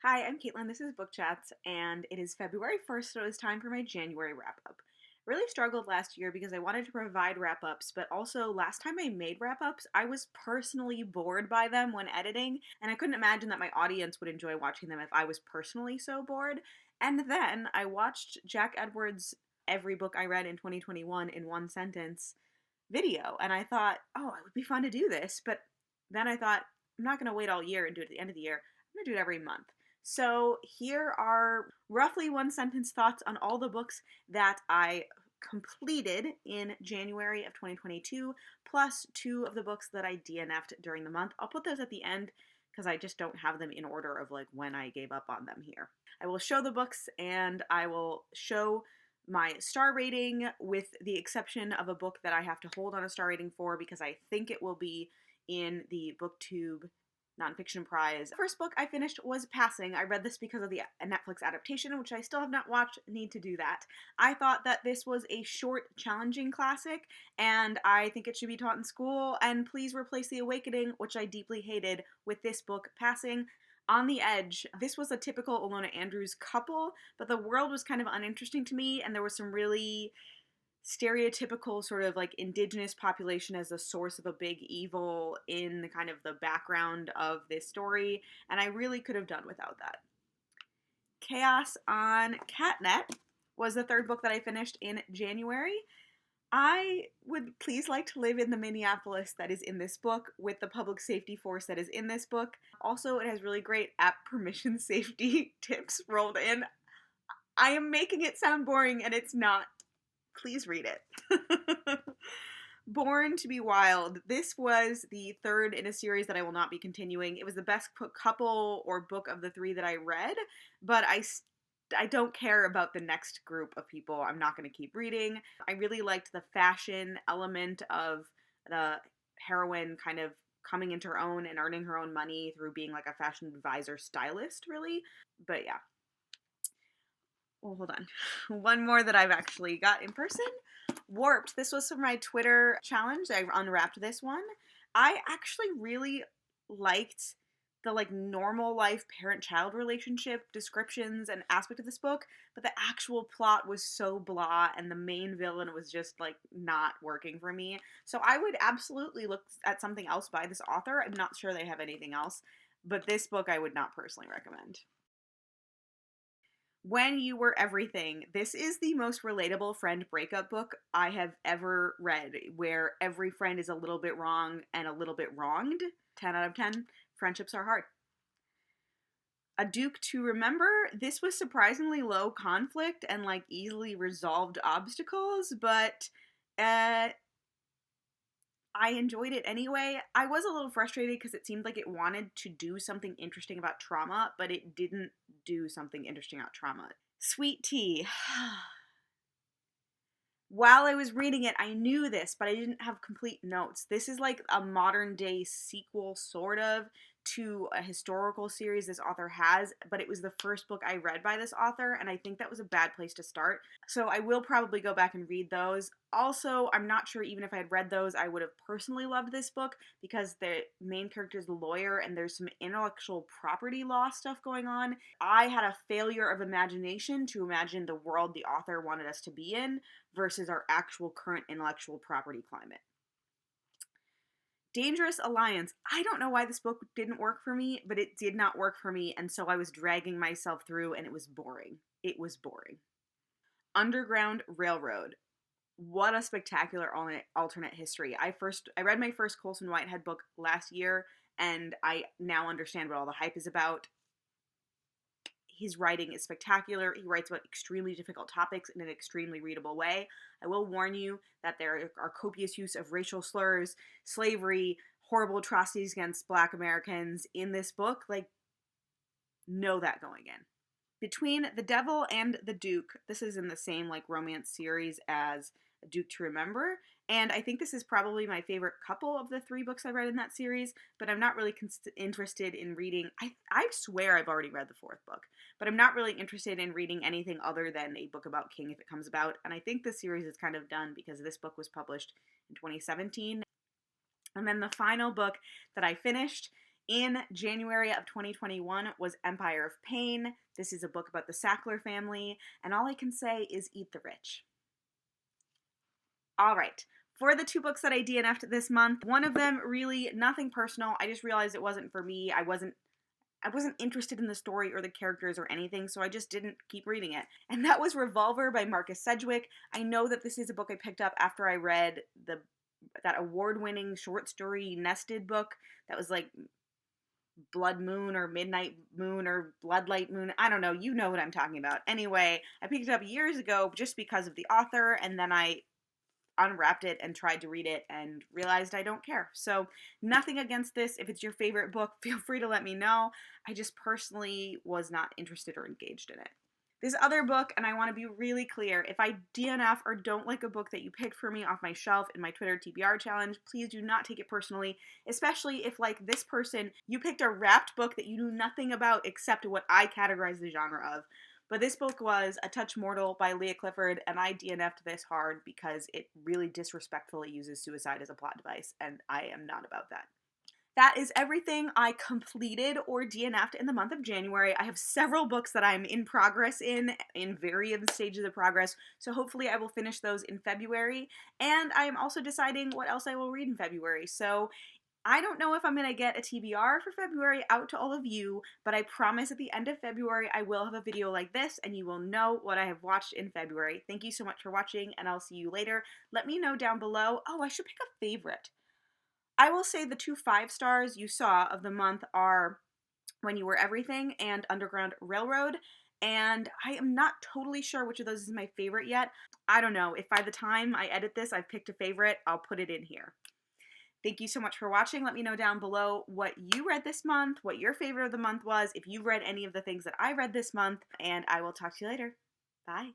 Hi, I'm Caitlin. This is Book Chats, and it is February 1st, so it is time for my January wrap up. Really struggled last year because I wanted to provide wrap ups, but also last time I made wrap ups, I was personally bored by them when editing, and I couldn't imagine that my audience would enjoy watching them if I was personally so bored. And then I watched Jack Edwards' Every Book I Read in 2021 in One Sentence video, and I thought, oh, it would be fun to do this, but then I thought, I'm not going to wait all year and do it at the end of the year. I'm going to do it every month. So here are roughly one sentence thoughts on all the books that I completed in January of 2022, plus two of the books that I DNF'd during the month. I'll put those at the end because I just don't have them in order of like when I gave up on them here. I will show the books and I will show my star rating with the exception of a book that I have to hold on a star rating for because I think it will be in the BookTube nonfiction prize. The first book I finished was Passing. I read this because of the Netflix adaptation, which I still have not watched. Need to do that. I thought that this was a short, challenging classic, and I think it should be taught in school, and please replace The Awakening, which I deeply hated, with this book, Passing. On the Edge. This was a typical Ilona Andrews couple, but the world was kind of uninteresting to me, and there was some really stereotypical sort of like indigenous population as a source of a big evil in the kind of the background of this story, and I really could have done without that. Chaos on Catnette was the third book that I finished in January. I would please like to live in the Minneapolis that is in this book with the public safety force that is in this book. Also, it has really great app permission safety tips rolled in. I am making it sound boring and it's not. Please read it. Born to be Wild. This was the third in a series that I will not be continuing. It was the best couple or book of the three that I read, but I don't care about the next group of people. I'm not going to keep reading. I really liked the fashion element of the heroine kind of coming into her own and earning her own money through being like a fashion advisor stylist, really. But yeah. Well, hold on. One more that I've actually got in person. Warped. This was from my Twitter challenge. I unwrapped this one. I actually really liked the like normal life parent-child relationship descriptions and aspect of this book, but the actual plot was so blah and the main villain was just like not working for me. So I would absolutely look at something else by this author. I'm not sure they have anything else, but this book I would not personally recommend. When You Were Everything. This is the most relatable friend breakup book I have ever read, where every friend is a little bit wrong and a little bit wronged. 10 out of 10. Friendships are hard. A Duke to Remember. This was surprisingly low conflict and like easily resolved obstacles, but I enjoyed it anyway. I was a little frustrated because it seemed like it wanted to do something interesting about trauma, but it didn't do something interesting about trauma. Sweet Tea. While I was reading it, I knew this, but I didn't have complete notes. This is like a modern day sequel, sort of, to a historical series this author has, but it was the first book I read by this author, and I think that was a bad place to start. So I will probably go back and read those. Also, I'm not sure even if I had read those, I would have personally loved this book because the main character is a lawyer and there's some intellectual property law stuff going on. I had a failure of imagination to imagine the world the author wanted us to be in versus our actual current intellectual property climate. Dangerous Alliance. I don't know why this book didn't work for me, but it did not work for me, and so I was dragging myself through, and it was boring. It was boring. Underground Railroad. What a spectacular alternate history. I read my first Colson Whitehead book last year, and I now understand what all the hype is about. His writing is spectacular. He writes about extremely difficult topics in an extremely readable way. I will warn you that there are copious use of racial slurs, slavery, horrible atrocities against Black Americans in this book. Like, know that going in. Between the Devil and the Duke, this is in the same like romance series as A Duke to Remember, and I think this is probably my favorite couple of the three books I read in that series, but I'm not really interested in reading, I swear I've already read the fourth book, but I'm not really interested in reading anything other than a book about King if it comes about, and I think this series is kind of done because this book was published in 2017. And then the final book that I finished In January of 2021 was Empire of Pain. This is a book about the Sackler family, and all I can say is eat the rich. All right. For the 2 books that I DNF'd this month, one of them really nothing personal. I just realized it wasn't for me. I wasn't interested in the story or the characters or anything, so I just didn't keep reading it. And that was Revolver by Marcus Sedgwick. I know that this is a book I picked up after I read that award-winning short story nested book that was like Blood Moon or Midnight Moon or Bloodlight Moon. I don't know. You know what I'm talking about. Anyway, I picked it up years ago just because of the author, and then I unwrapped it and tried to read it and realized I don't care. So nothing against this. If it's your favorite book, feel free to let me know. I just personally was not interested or engaged in it. This other book, and I want to be really clear, if I DNF or don't like a book that you picked for me off my shelf in my Twitter TBR challenge, please do not take it personally, especially if, like this person, you picked a wrapped book that you knew nothing about except what I categorize the genre of. But this book was A Touch Mortal by Leah Clifford, and I DNF'd this hard because it really disrespectfully uses suicide as a plot device, and I am not about that. That is everything I completed or DNF'd in the month of January. I have several books that I'm in progress in varying stages of progress, so hopefully I will finish those in February, and I am also deciding what else I will read in February, so I don't know if I'm going to get a TBR for February out to all of you, but I promise at the end of February I will have a video like this and you will know what I have watched in February. Thank you so much for watching and I'll see you later. Let me know down below. Oh, I should pick a favorite. I will say the 2 5-stars you saw of the month are When You Were Everything and Underground Railroad, and I am not totally sure which of those is my favorite yet. I don't know. If by the time I edit this I've picked a favorite, I'll put it in here. Thank you so much for watching. Let me know down below what you read this month, what your favorite of the month was, if you read any of the things that I read this month, and I will talk to you later. Bye.